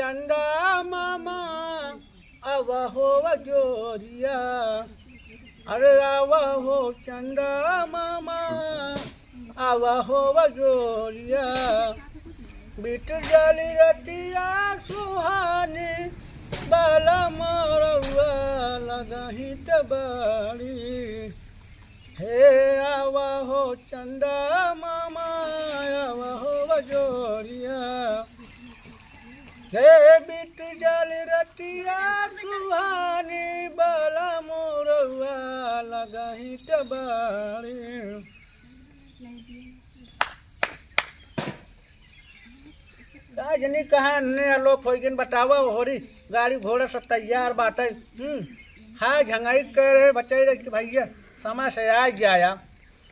चंदा मामा आव हो जोरिया, अरे आव हो चंदा मामा आव हो जोरिया, बीत जाली रतिया सुहानी बाला मोरवा लगही तबाड़ी, हे आवा हो चंदा मामा आवा हो जोरिया, हे बीत जाल रतिया सुहानी बाला मोरवा लगही तबाड़ी। राजनी कहाँ ने आलोक हो गन बतावा होरी गाड़ी घोड़ा सब तैयार बाटे। हाँ झंगाई कह रहे बच्चे रहे कि भैया समय से आ जाया।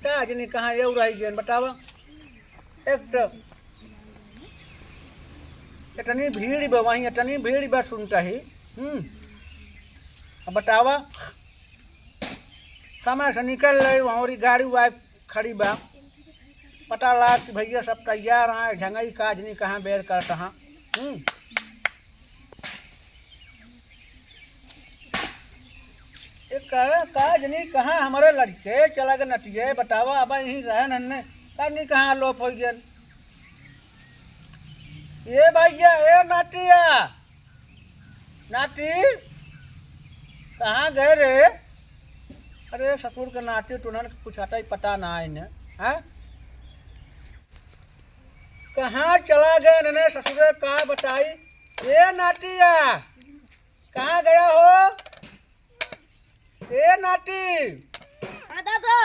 राजनी कहाँ ये रही गन बतावा। एक तो इतनी भीड़ बा वहीं, इतनी भीड़ बा सुनता ही। अब बतावा समय से निकल रही वहाँ गाड़ी वाई खड़ी बा, पता लगा कि भैया सब तैयार हैं। झंगई काज नहीं कहाँ बेर करता हाँ। काज नहीं कहाँ हमारे लड़के चला गए नटिए बतावा। अब यहीं रहे नन्ने काज नहीं कहाँ लोप हो गया। ये भैया ए नाटिया नाटी कहाँ गए रे? अरे ससुर के नाटी तुनन कुछ आता ही पता ना है इन्हें। हाँ कहाँ चला गए नने ससुर का बताई। ए नाटिया कहाँ गया हो? ए नाटी दादा।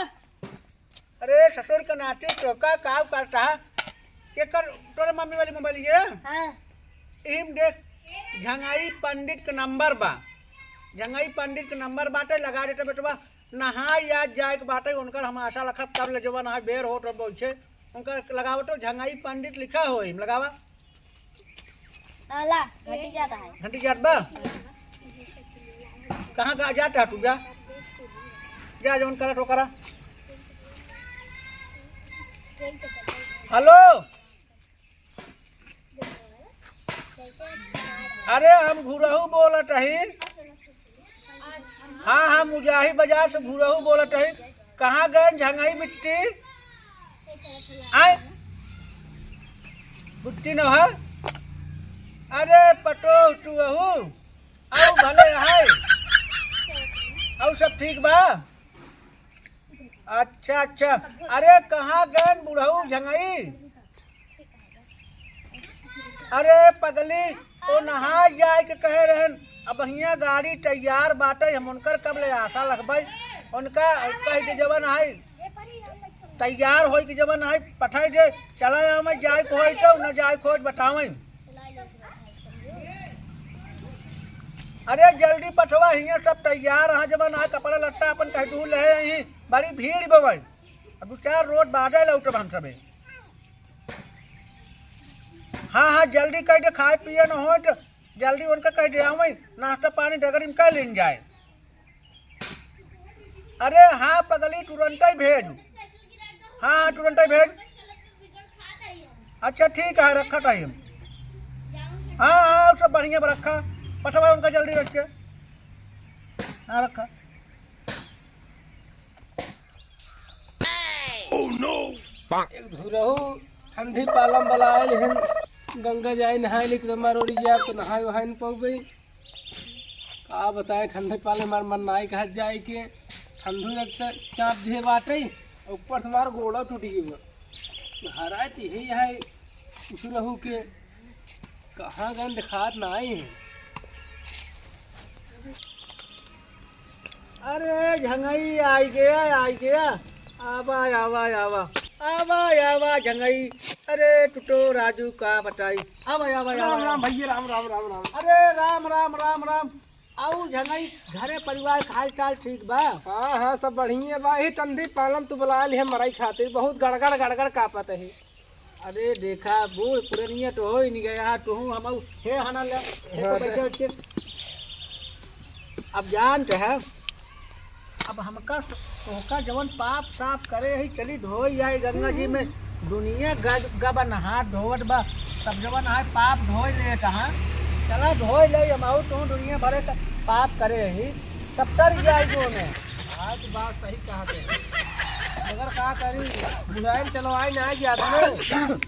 अरे ससुर का नाटी चौका काम करता है के कर तोरे मम्मी वाली मोबाइल ये। हाँ। इम देख झंगाई पंडित का नंबर बा, झंगाई पंडित का नंबर बाटे लगा देते बेटवा। नहा याद जाए के बाटे उनकर हम आशा रखब कर ले जब नहा बेर हो तो बोलछे उनका लगावो तो झंगाई पंडित लिखा हो इम लगावा। ला घंटी जाता है। घंटी जात बा कहाँ का जाता तू जा जा जवन करा तो करा। हेलो अरे हम घुरहू बोलत ही। हाँ हाँ मुजाही बाजार से घुरहू बोलत ही। कहाँ गए झंगाई मिट्टी आए बुट्टी न है? अरे पटो तू आओ भले है और सब ठीक बा? अच्छा अच्छा। अरे कहाँ गए बुढ़ऊ झंगाई? अरे पगली वो नहा जाए के कहे रहन अब हियाँ गाड़ी तैयार बाटे हम उनकर कब ले आशा रखबे उनका कह के जवन है तैयार हो के जवन है पठाई दे चला में जाए को हो तो न जाए खोज बतावे। अरे जल्दी पठवा हियाँ सब तैयार है जवन है कपड़ा लट्टा अपन कह दूर ले यहीं बड़ी भीड़ बबई। अब 2-4 रोड बाजे लौटब हम सबे। हाँ हाँ जल्दी कह दे खाए पिए न हो तो जल्दी उनका कह दे आवे नाश्ता पानी डगर इनका लेन जाए। अरे हाँ पगली तुरंत ही भेज। हाँ तुरंत ही भेज। अच्छा ठीक है रखा टाइम। हाँ हाँ सब बढ़िया रखा पठवा उनका जल्दी रख के। हाँ रखा। एक धुरहू ठंडी पालम वाला आयल हन गंगा जाए नहाए लेकिन रोड़ी जाए तो नहाए वहाए न पौबे। का बताए ठंडे पाले मार मन नाई कहा जाए के ठंडू एक चाप दिए बाटे ऊपर से मार गोड़ा टूट गई हरा ही है उस रहू के कहाँ गए दिखात ना आई है। अरे झंगई आ गया आवा आवा आवा आवा आवा झंगई। अरे टुटो राजू का बताई आवा आवा राम आवा। राम भैया राम राम राम राम। अरे राम राम राम राम। आऊ झंगई घरे परिवार का हाल चाल ठीक बा? हाँ हाँ सब बढ़िया बा। ही ठंडी पालम तू बुला ली है मराई खातिर बहुत गड़गड़ गड़गड़ कापत है। अरे देखा बूढ़ पुरानिया तो हो ही नहीं गया तू हम हे हना ले तो बैठे के अब जानते है अब हमका जवन पाप साफ करे ही चली धो जाए गंगा जी में दुनिया गबन हाथ धोवत बा सब जवन है पाप धो लेता है। चला धोई ले हमाऊ तू दुनिया भरे का पाप करे ही सब तर जाए जो में। आज बात सही कहा थे, मगर का करी बुलाए चलो आई ना जाता ना।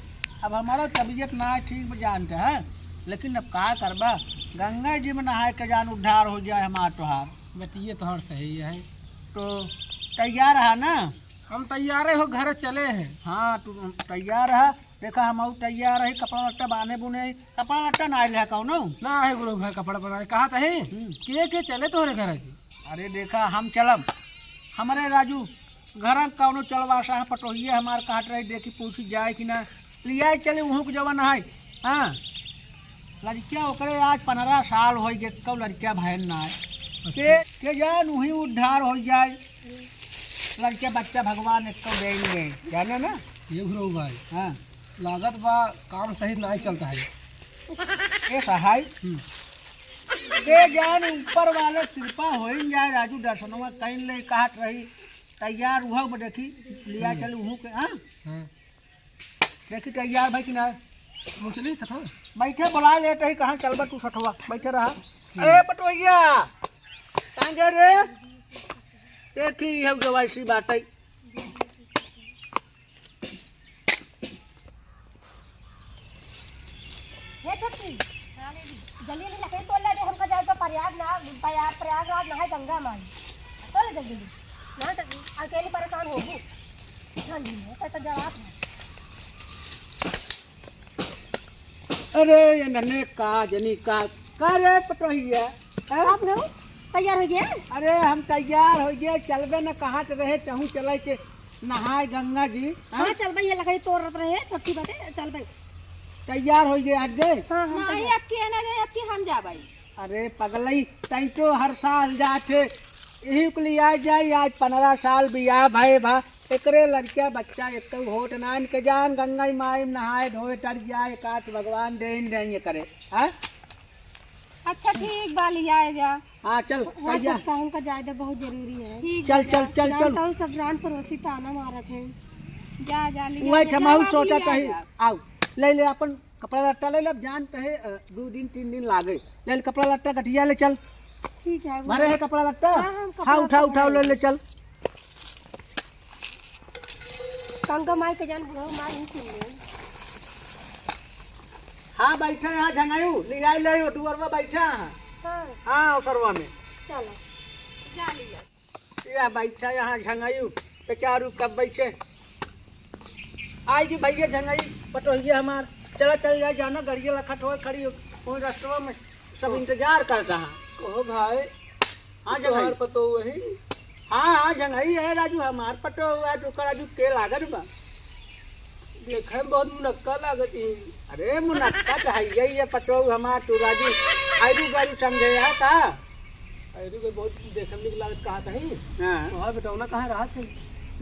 अब हमारा तबीयत ना ठीक में जानते हैं, लेकिन अब का करबा, गंगा जी में नहाए के जान उद्धार हो जाए हमार तुहार। बतिए तो सही है। तो तैयार है ना? हम तैयार हो घर चले हैं। हाँ तू तैयार है, देखा हम तैयार है, कपड़ा लट्टा बांधे बुने, कपड़ा लट्टा ना लिया कौनो ना है गुरु भाई कपड़ा बनाने कहा था के चले तोहरे घर की। अरे देखा हम चलब, हमारे राजू घर कौनो चलवासा है पटोहिए हमार काट रही, देखी पूछी जाए कि ना लिया चले वहाँ के जवन है। हाँ लड़किया ओकरे आज 15 साल हो गए, कब लड़किया बहन ना है के जान वही उद्धार हो जाए, लड़के बच्चा भगवान एक को देंगे जाने ना। ये गुरु भाई हाँ लागत बा काम सही नहीं चलता है। ये सहाय के जान ऊपर वाले कृपा हो जाए राजू, दर्शनवा कहीं ले काट रही तैयार हुआ में देखी लिया चल वहाँ के। हाँ देखी तैयार भाई कि ना मुझे सठो बैठे बुला लेते ही कहाँ चल बा तू सठवा बैठे रहा। अरे पटोहिया कहाँ जा रे, देखी है जो ऐसी बात है। ये छोटी जल्दी जल्दी लकड़ी तोड़ ले दे, हमका जाए तो प्रयागराज ना है गंगा माई तोड़ ले जल्दी ना, तो अकेली परेशान होगी ठंडी में तो जवाब है। अरे ये नन्हे का जनी का रे पटोहिया आप लोग तैयार हो गया? अरे हम तैयार हो गए, चलबे न कहाँ से रहे चहूँ चले के नहाए गंगा जी। हाँ चल भाई, ये लकड़ी तोड़ रहे छोटी बातें, चल भाई तैयार हो गए आज गए। हाँ नहीं आपकी है ना जाए आपकी, हम जा भाई। अरे पगलई तई तो हर साल जाते यही के लिए आ जाए, आज 15 साल बियाह भय भा एकरे लड़किया बच्चा एक होट नान के जान गंगा माई नहाए धोए तर जाए काट भगवान देंगे करे। हाँ अच्छा ठीक बा लिया जा। हाँ चल जा, काम का जायदा बहुत जरूरी है। चल चल चल चल तो सब रान पड़ोसी ताना मारत है, जा जा लिया वही ठमाऊ सोचा कहे आओ ले ले अपन कपड़ा लट्टा ले ले, जान कहे 2 दिन 3 दिन लागे, ले ले कपड़ा लट्टा गठिया ले चल। ठीक है भरे है कपड़ा लट्टा। हाँ उठाओ ले ले चल। गंगा माई के जान बुढ़ो माई नहीं सुन ले। हाँ बैठे यहाँ झंगायू लिया ले टूअरवा बैठा है। हाँ सरवा में चलो जा लिया या बैठा यहाँ झंगायू बेचारू कब बैठे आएगी भैया झंगाई पटोहिए हमार। चला चल जाए जाना गड़िया लखट हो खड़ी वही रास्ते में सब इंतजार करता है। कहो भाई हाँ झंगाई पतो वही। हाँ हाँ झंगाई है राजू हमार पटो हुआ तो राजू के लागत बा देखे में बहुत मुनक्का लागत है। अरे मुनक्का तो है ये पटो हमार तू राजू आयरू गारू समझे है का। अरे कोई बहुत देखे में लागत कहा था ही। हाँ वहाँ बेटौना कहाँ रहा थे?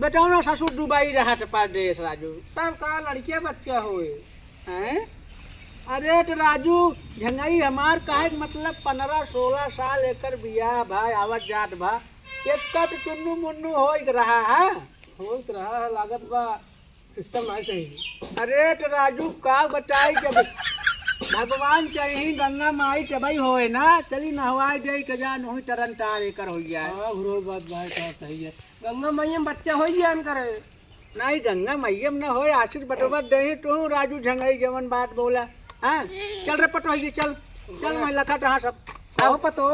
बेटौना ससुर दुबई रहा था परदेश राजू। तब कहा लड़कियाँ बच्चा हुए हैं? अरे तो राजू झंगाई हमार काहे मतलब 15-16 साल एकर बियाह भाई आवत जात भा एक कट चुन्नू मुन्नू हो रहा है। हो रहा है लागत बा सिस्टम है सही। अरे तो राजू का बताई जब भगवान चाहिए गंगा माई तबई होए ना चली नहवाई दे के जान वही तरन तार एकर हो गया। हाँ गुरु बात भाई का सही है, गंगा मैया बच्चा हो जान करे नहीं गंगा मैयम न हो आशीष बटोबत दे तू राजू झंगाई जवन बात बोला। हाँ चल रे पटोही चल चल मैं लखा हाँ सब आओ पतो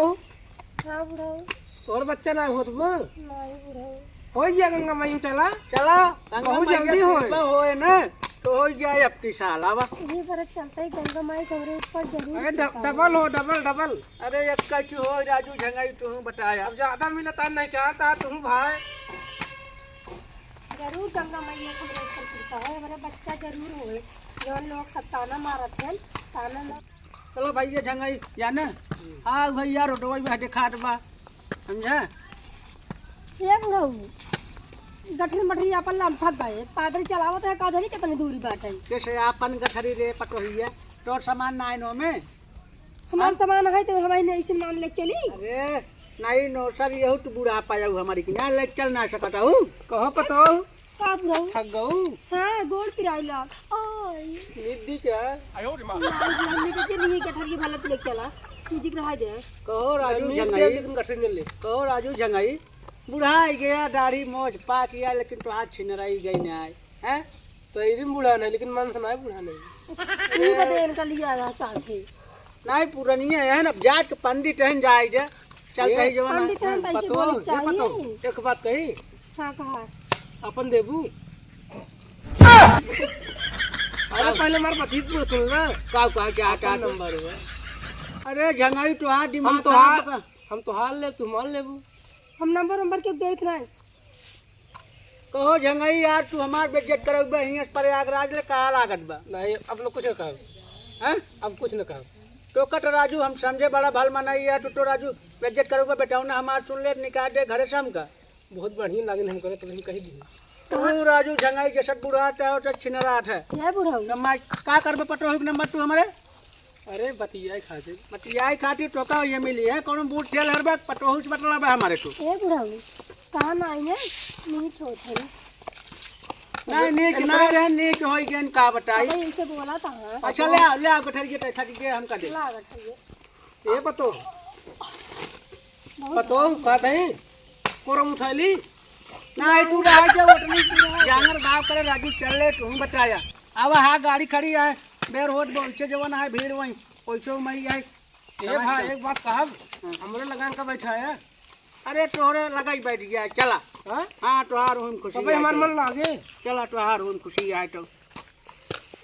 हाँ बुढ़ो और बच्चा ना हो तुम नहीं बुढ़ो हो गया गंगा मैया चला चला गंगा बहुत मैया जल्दी कृपा होए ना तो हो जाए अब की साल आवा। ये बरस चलता है गंगा माई कमरे ऊपर जरूर। अरे डबल हो डबल। अरे एक कच हो राजू झंगाई तू बताया अब ज्यादा मिलता नहीं चाहता तुम भाई जरूर गंगा मैया कमरे ऊपर चलता है, हमारे बच्चा जरूर होए जो लोग सब ताना मारत हैं ताना ना। चलो भैया झंगाई जाना। हाँ भैया रोडवा भी देखा बा समझा। ये बुढ़ऊ गठरी मठरी अपन लाम थक गए, पैदल चलावत है का धनी कितनी दूरी बाट है। कैसे आपन गठरी रे पटोहिया तोर सामान ना नो में हमार सामान है तो हमारी ऐसे मान ले चली। अरे नहीं नो सर यहू तो बुढ़ा पाया हमारी की ना ले चल ना सकता हूँ। कहो पतो का बुढ़ऊ थक गऊ। हाँ गोड़ पिराइला ओए भाई निधि क्या हमने के लिए कटहर की भला लेके चला तुझे रहा दे कहो राजू मीट जंगाई, देव लेकिन कठिन ले कहो राजू जंगाई, बूढ़ा आई गया दाढ़ी मोज पा किया लेकिन तो हाथ छिनराई गई नहीं आए हैं। सही बूढ़ा नहीं लेकिन मन सुना है बूढ़ा नहीं। तू बता इनका लिया आया साथ है नहीं पुरानिया है ना जाट के पंडित हैं जाए जे चल कही जो ना पंडित हैं पैसे पतो बोले ये चाहिए पतो एक बात कही हां कहा अपन देबू। अरे पहले मार पतित को सुन ले का क्या क्या क्या नंबर है। अरे जंगाई तो हाथ हम दिमाग तो खराब हाल हम तो हाल ले तू मान लेबू। हम नंबर के देख रहे हैं कहो जंगाई यार तू हमार बेइज्जत करबे हियां प्रयागराज ले कहा लागत बा नहीं अब लोग कुछ न कहा, हैं। अब कुछ न कहा। तो कट राजू हम समझे बड़ा भल मनाई यार तो राजू बेइज्जत करबे बेटाऊ ना हमार सुन ले निकाल दे घरे शाम का। बहुत बढ़िया लागे हम करे तो हम कही दी। तू राजू जंगाई जैसा बुढ़ाट है और छिनराट है ये बुढ़ा तो मैं का करबे पटो नंबर तू हमारे अरे बतिया खातिर मतियाई खातिर टोका ये मिली है कौन बूट ठेल हरबे पटोहू से बतला बा हमारे को ये बुढ़ा कहां ना आई है नहीं छोड़ है नहीं नीक ना रे नीक होई गेन का बताई। भाई इसे बोला था अच्छा ले आओ गठर के पैसा के हम का दे लागत है ये पतो पतो का नहीं कोरम उठाली नहीं तू रह जा ओटनी जांगर गांव करे राजू चल ले तू बताया अब हाँ गाड़ी खड़ी है बेर होत बोलचे जवन है भीड़ वहीं ओइसो मई है। ये भाई एक बात कहा हमरे लगान का बैठा है। अरे तोरे लगाई बैठ गया चला हां हाँ तोहार होम खुशी तबे हमार मन लागे चला तोहार होम खुशी है तो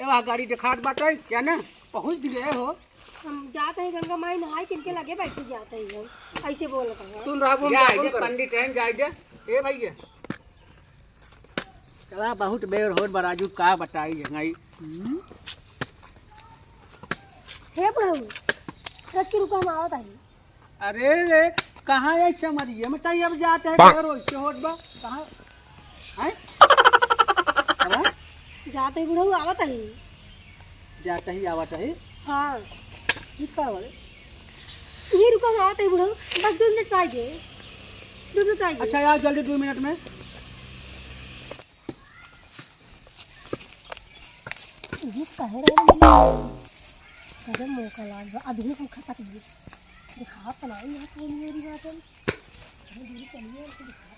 एवा गाड़ी दिखात बाटे क्या ना पहुंच दिए हो। हम जाते हैं गंगा माई नहाए किनके लगे बैठे जाते हैं हम ऐसे बोलता है तुम राबो जाए में दे पंडित हैं जाए दे ए भैया चला बहुत बेर होत बराजू का बताई जंगाई। हे बुढ़ा ट्रक की रुका हम आवत आई अरे रे कहाँ है चमरिए बताइए अब जाते हैं बेर होत होत बा कहाँ हैं हाँ? जाते ही बुढ़ा आवत आई जाता ही आवत है हाँ कितना वाले ये रुका हम आवत आई बुढ़ा बस 2 मिनट आएंगे 2 मिनट आएंगे अच्छा यार जल्दी 2 मिनट में ये कह रहे हैं अरे मौका लाग अभी हम खपत ये दिखा पलाई है कौन मेरी बात है अरे दूर चलिए तो दिखा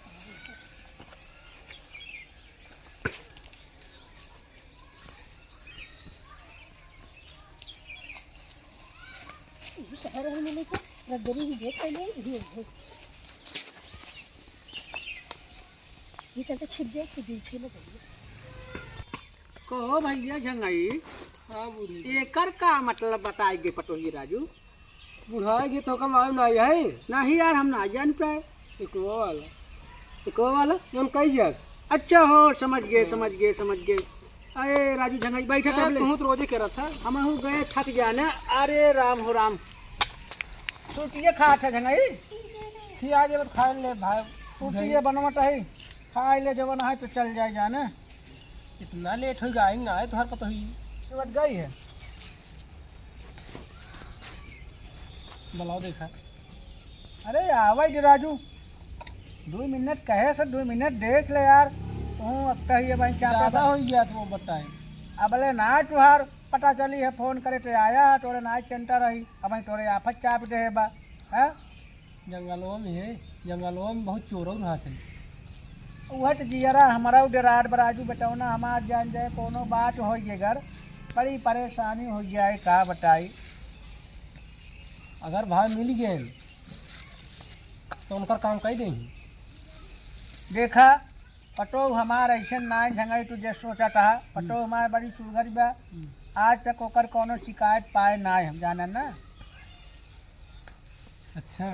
ये कह रहे हैं मैंने को रगड़ी ही देख पहले ये चलते छिप जाए तो देखे ना चाहिए कहो भैया जंगाई हां बूढ़ी एकर का मतलब बताएंगे पटोही राजू बुढ़ाएगी तो कम आए ना है नहीं यार हम ना जान पाए एक वो वाला को वाला हम कही जास। अच्छा हो समझ गए अरे राजू जंगाई बैठा कर ले तुम तो रोजे कह रहा था हम हो गए थक जाना अरे राम हो राम सूटिए खा था जंगाई थी आज बत खा ले भाई सूटिए बनवट है खाए ले जवन है तो चल जाए जाना इतना लेट हो गया ना है तो हर पता हुई तुरंत गई है बुलाओ देखा। अरे आवा ही राजू 2 मिनट कहे सर 2 मिनट देख ले यार तू अब कहिए भाई क्या ज्यादा हो गया तो वो बताए अब ले ना तुहार पता चली है फोन करे तो आया है तोरे ना चिंता रही अब तोरे आफत चाप दे बा है जंगलों में है जंगलों में बहुत चोरों रहा थे वह तो जियरा हमारा डराट बराजू बताओ ना हमार जान जाए कोनो बात हो घर बड़ी परेशानी हो जाए का बताई। अगर भाई मिल गए तो उनका काम कर देंगे। देखा पटो हमार ऐसे ना झंगाई तुझे सोचा था पटो हमारे बड़ी चुलगरी बा आज तक ओकर कोनो शिकायत पाए ना हम जाना ना। अच्छा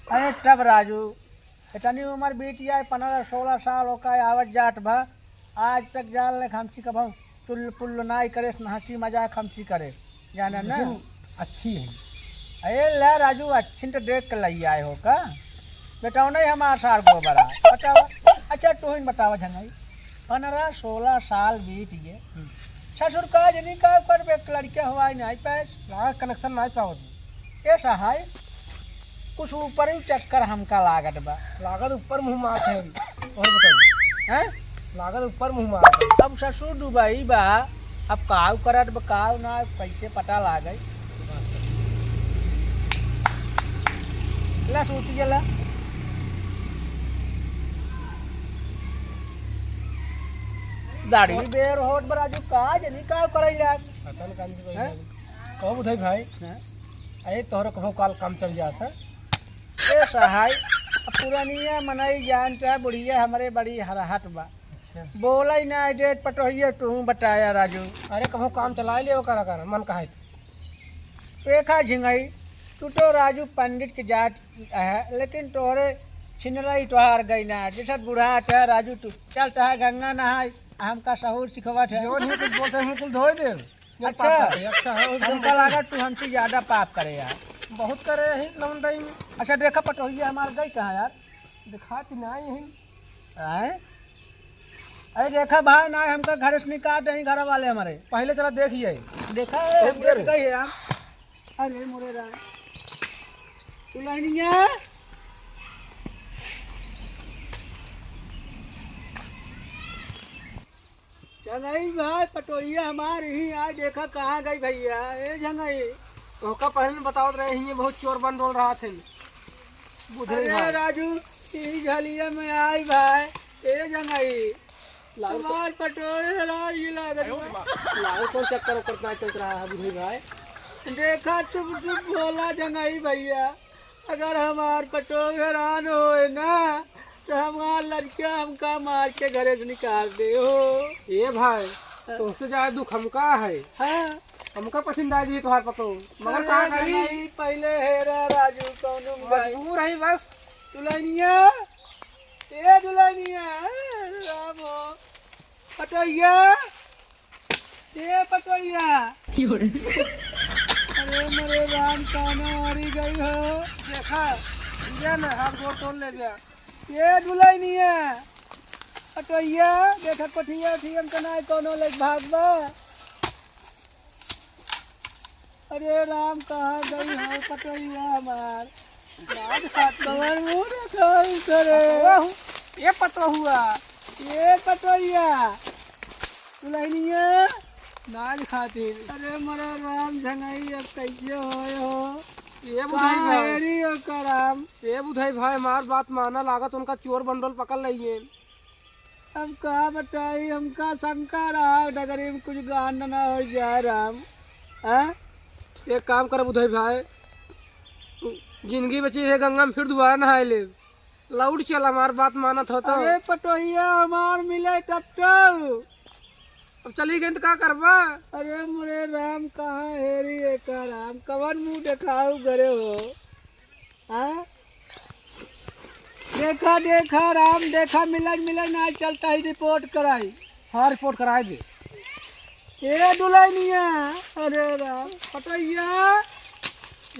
अरे तब राजू इतनी उम्र बीत जाए 15-16 साल होकर आवत जाट भा आज तक जान ले खमसी कब तुल पुल नाई करे हंसी मजाक खमसी करे जाना ना। अच्छी है अरे ले राजू अच्छी तो देख के लई आए हो का बेटाओ नहीं हम आसार को बड़ा बताओ। अच्छा तू ही बताओ झंगाई 15-16 साल बीत गए ससुर का जनी का कर एक लड़के हुआ नहीं पैस लागत कनेक्शन नहीं पावत ऐसा है कुछ ऊपर ही चक्कर हमका लागत बा लागत ऊपर मुँह मार है और बताइए हैं लागत ऊपर मुँह मार अब ससुर दुबई बा अब काऊ करत बकाऊ ना कैसे पता ला गई ला सूती जला दाढ़ी बेर होत बराजू काज नहीं काऊ करई ला पता नहीं काली हैं? कहो बुधाई भाई हैं? अरे तोहरा कहो काल काम चल जा सर ए सहाय पुरानिया मनई जान चाहे बुढ़िया हमारे बड़ी हराहट बा अच्छा बोला ही ना डेट पटोहिए तू बताया राजू अरे कहो काम चला लियो करा मन कहा है पेखा झिंगई तू तो राजू पंडित की जात है लेकिन तोहरे छिनरई तोहार गई ना जैसा बूढ़ा है राजू तू चल चाहे गंगा नहाय हमका सहूर सिखवत है जो नहीं कुछ बोलते हैं कुल धोए दे अच्छा। अच्छा है हमका लगा तू हमसे ज्यादा पाप करे यार बहुत करे ही लौंडाई में अच्छा देखा पटोहिया हमार गई कहाँ यार दिखाती ना यही आए अरे देखा भाई ना हमका घर से निकाल दे घर वाले हमारे पहले चला देखिए देखा एक देर। गई है यार अरे मोरे राम तू लाइनिया जंगई भाई पटोहिया हमारे ही आज देखा कहाँ गई भैया ए जंगई ओका पहले बताओ रहे ही बहुत चोर बन डोल रहा थे बुधे अरे भाई राजू ई झलिया में आई भाई ए जंगई लाओ हमार पटोहिया राज लागत बा। लाओ कौन चक्कर करता चल रहा है बुधे भाई देखा चुप चुप बोला जंगई भैया अगर हमार पटोह हैरान होए ना तो हमार लड़किया हमका मार के घरे से निकाल दे हो ये भाई तुमसे ज्यादा दुख हमका है हाँ हमका पसंद आ गई तुम्हारे पतो मगर अरे कहाँ करी जंगई पहले हेरा राजू कौनो भाई मजबूर है बस दुल्हनिया ए दुल्हनिया रामो पटोहिया ए पटोहिया अरे मेरे राम काना मारी गई हो देखा ये ना हाथ गोड़ तोड़ ले गया ये दुल्हनिया पटोहिया देखा पठिया थी हम कनाई कोनो लग भागवा अरे राम कहाँ गई हो पटोहिया हमार राज खात कवर मुंह रखाई करे ये पतो हुआ ये पटोहिया दुल्हनिया नाज खातिर अरे मरा राम झंगई अब कैसे होए हो ये बुधाई भाई काहेरी हो कराम ये बुधाई भाई हमार बात माना लागत उनका चोर बंडोल पकड़ लिये हम कहा बताई हमका शंका रहा डगरी में कुछ गान ना हो जाए राम हाँ एक काम कर बुधाई भाई जिंदगी बची है गंगा में फिर दोबारा नहाए ले लौट चल हमार बात मानत हो तो अरे पटोहिया हमार मिले टट्टू अब चली गई तो क्या करबा अरे मोरे राम कहाँ हेरी एक राम कवन मुंह दिखाऊ करे हो हाँ देखा देखा राम देखा मिलन मिलन आज चलता ही रिपोर्ट कराई हाँ रिपोर्ट कराए दे ये दुल्हनिया अरे राम पटोहिया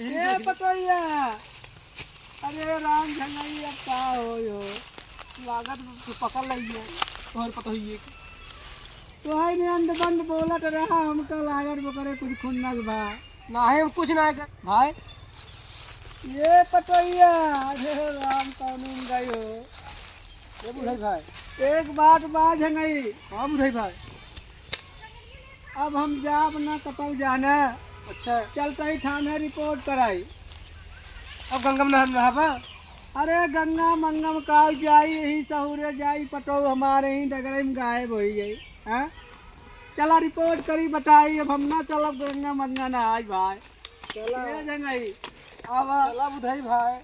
ये पटोहिया अरे राम झंगई अब का हो लागत पकड़ लिये तोहर पतो ही तो है ने अंध बंद बोलत रहा हमका लागत बकरे कुछ खुन्नस बा ना है हम कुछ ना कर भाई ये पटोहिया अरे राम कानून गई हो ये बुधाई भाई एक बात बाज है नहीं हाँ बुधाई भाई अब हम जाब ना कतौ जाना अच्छा चलते ही थाने रिपोर्ट कराई अब गंगा में नहाबा अरे गंगा मंगम का जाई यही सहुरे जाई पटो हमारे ही डगरे में गायब हो गई हाँ चला रिपोर्ट करी बताई अब हम ना चलब गंगा मंगा ना आज भाई चला ये जंगई अब चला बुधाई भाई